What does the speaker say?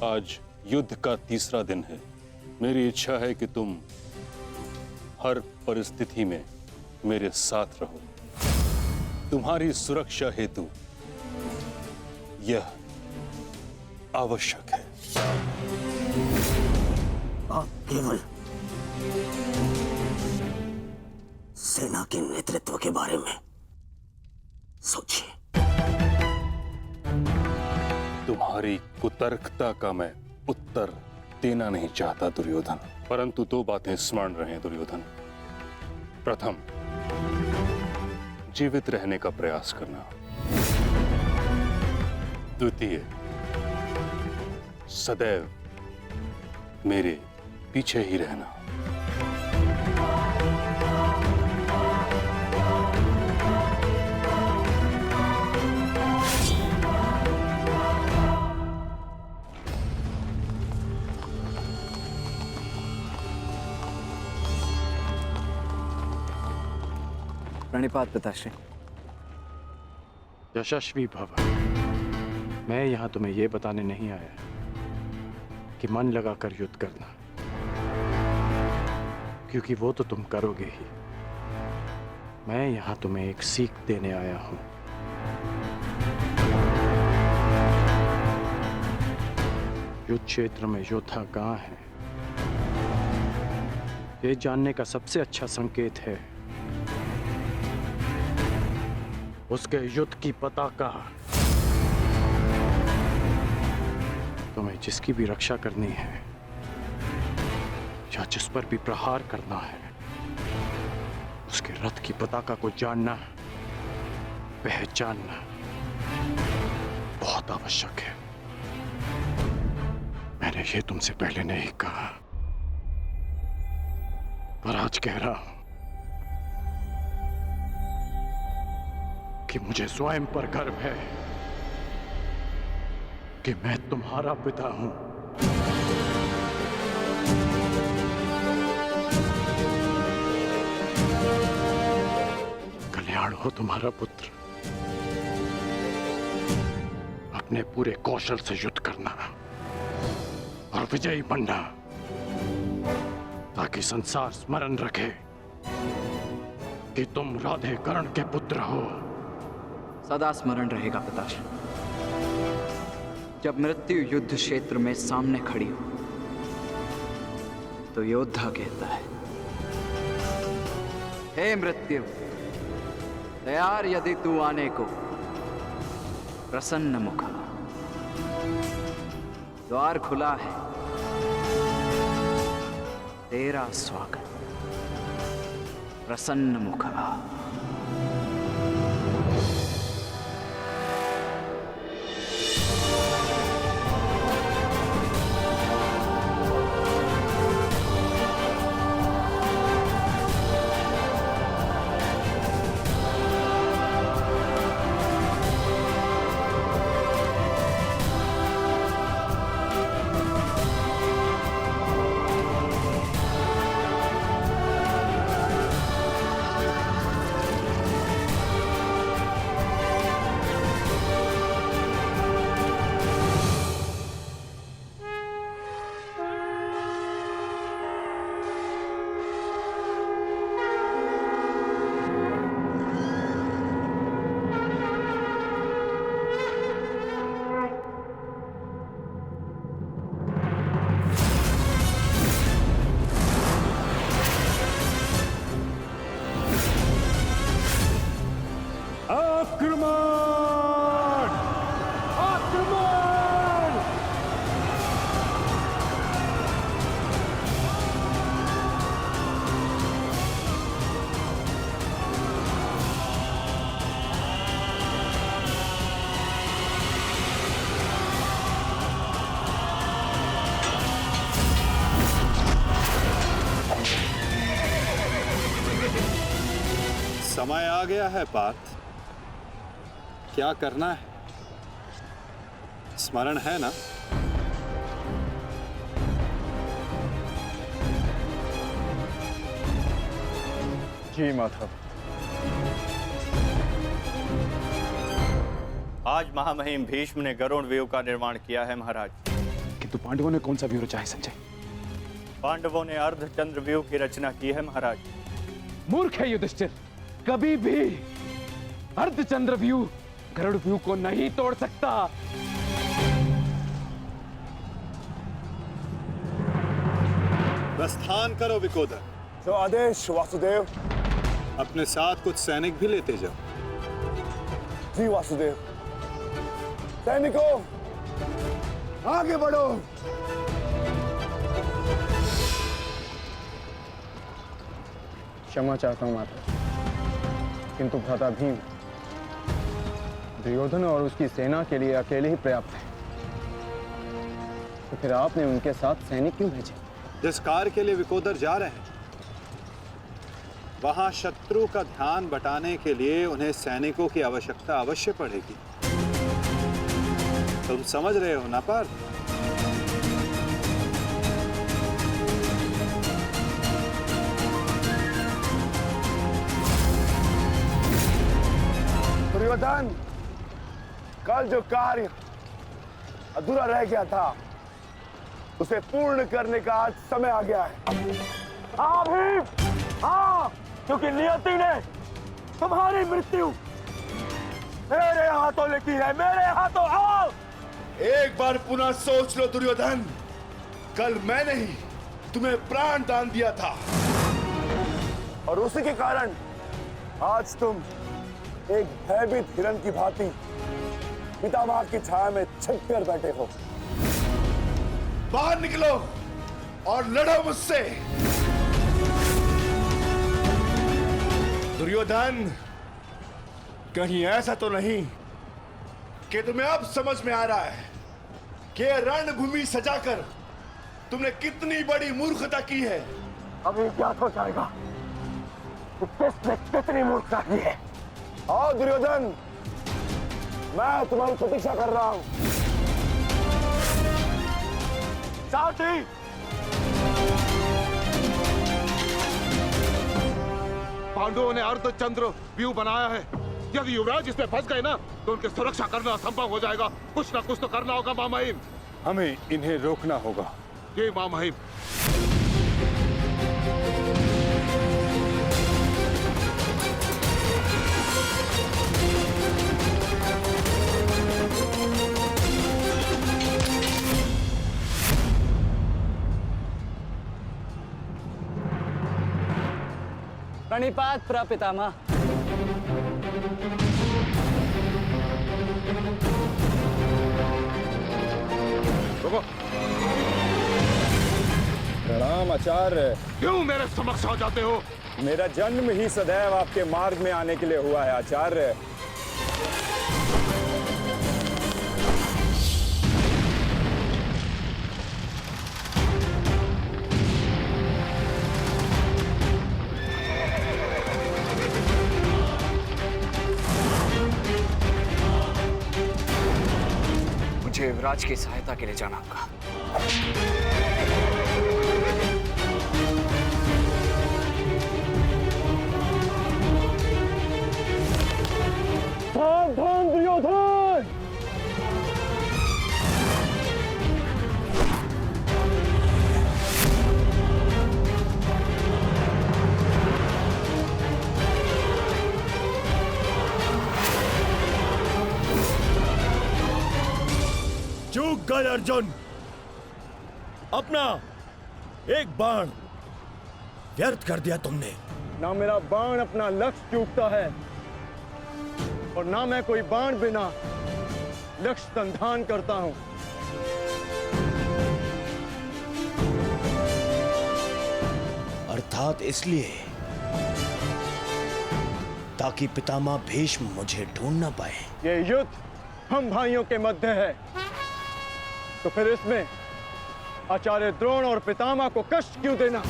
आज युद्ध का तीसरा दिन है। मेरी इच्छा है कि तुम हर परिस्थिति में मेरे साथ रहो। तुम्हारी सुरक्षा हेतु यह आवश्यक है। आप केवल सेना के नेतृत्व के बारे में सोचिए। तुम्हारी कुतर्कता का मैं उत्तर देना नहीं चाहता दुर्योधन, परंतु दो बातें स्मरण रहें दुर्योधन। प्रथम, जीवित रहने का प्रयास करना। द्वितीय, सदैव मेरे पीछे ही रहना। प्रणिपात पिताश्री। यशस्वी भव। मैं यहां तुम्हें यह बताने नहीं आया कि मन लगाकर युद्ध करना, क्योंकि वो तो तुम करोगे ही। मैं यहां तुम्हें एक सीख देने आया हूं। युद्ध क्षेत्र में योद्धा कहां है, ये जानने का सबसे अच्छा संकेत है उसके युद्ध की पताका। तुम्हें जिसकी भी रक्षा करनी है या जिस पर भी प्रहार करना है, उसके रथ की पताका को जानना, पहचानना बहुत आवश्यक है। मैंने ये तुमसे पहले नहीं कहा, पर आज कह रहा हूं कि मुझे स्वयं पर गर्व है कि मैं तुम्हारा पिता हूं। कल्याण हो तुम्हारा पुत्र। अपने पूरे कौशल से युद्ध करना और विजयी बनना, ताकि संसार स्मरण रखे कि तुम राधे कर्ण के पुत्र हो। सदा स्मरण रहेगा पिताश्री। जब मृत्यु युद्ध क्षेत्र में सामने खड़ी हो तो योद्धा कहता है, हे मृत्यु, तैयार यदि तू आने को, प्रसन्न मुखा। द्वार खुला है, तेरा स्वागत, प्रसन्न मुखा। समय आ गया है पार्थ। क्या करना है, स्मरण है ना? जी माधव। आज महामहिम भीष्म ने गरुड़ व्यूह का निर्माण किया है महाराज। किंतु पांडवों ने कौन सा व्यूह रचा है संजय? पांडवों ने अर्धचंद्र व्यूह की रचना की है महाराज। मूर्ख है युधिष्ठिर, कभी भी अर्धचंद्र व्यूह गरुड़ व्यूह को नहीं तोड़ सकता। प्रस्थान करो विकोदर। जो आदेश वासुदेव। अपने साथ कुछ सैनिक भी लेते जाओ। जी वासुदेव। सैनिकों, आगे बढ़ो। क्षमा चाहता हूं माता, किंतु भ्राता भीम दुर्योधन और उसकी सेना के लिए अकेले ही पर्याप्त है। तो फिर आपने उनके साथ सैनिक क्यों भेजे? जिस कार्य के लिए विकोदर जा रहे हैं वहां शत्रु का ध्यान बटाने के लिए उन्हें सैनिकों की आवश्यकता अवश्य पड़ेगी। तुम समझ रहे हो ना पार्थ? दुर्योधन, कल जो कार्य अधूरा रह गया था उसे पूर्ण करने का आज समय आ गया है। हाँ भीम, हाँ, क्योंकि नियति ने तुम्हारी मृत्यु मेरे हाथों लिखी है, मेरे हाथों। आओ, एक बार पुनः सोच लो दुर्योधन, कल मैंने ही तुम्हें प्राण दान दिया था और उसी के कारण आज तुम एक भयभीत हिरण की भांति पितामह की छाया में छिप कर बैठे हो। बाहर निकलो और लड़ो मुझसे। दुर्योधन, कहीं ऐसा तो नहीं कि तुम्हें अब समझ में आ रहा है कि रणभूमि सजाकर तुमने कितनी बड़ी मूर्खता की है? अभी ज्ञात हो जाएगा कि किसने कितनी मूर्खता की है। आओ दुर्योधन, मैं तुम्हारी प्रतीक्षा कर रहा हूं। साथी, पांडवों ने अर्धचंद्र व्यूह बनाया है। यदि युवराज इसमें फंस गए ना तो उनकी सुरक्षा करना असंभव हो जाएगा। कुछ ना कुछ तो करना होगा मामहिम। हमें इन्हें रोकना होगा। ये मामहिम। प्रणिपात प्रपितामह। प्रणाम आचार्य। क्यों मेरे समक्ष आ जाते हो? मेरा जन्म ही सदैव आपके मार्ग में आने के लिए हुआ है आचार्य। मुझे युवराज की सहायता के लिए जाना होगा। सावधान दुर्योधन! चूक गए अर्जुन, अपना एक बाण व्यर्थ कर दिया तुमने। ना मेरा बाण अपना लक्ष्य चूकता है और ना मैं कोई बाण बिना लक्ष्य संधान करता हूं। अर्थात इसलिए ताकि पितामह भीष्म मुझे ढूंढ ना पाए। ये युद्ध हम भाइयों के मध्य है, तो फिर इसमें आचार्य द्रोण और पितामह को कष्ट क्यों देना?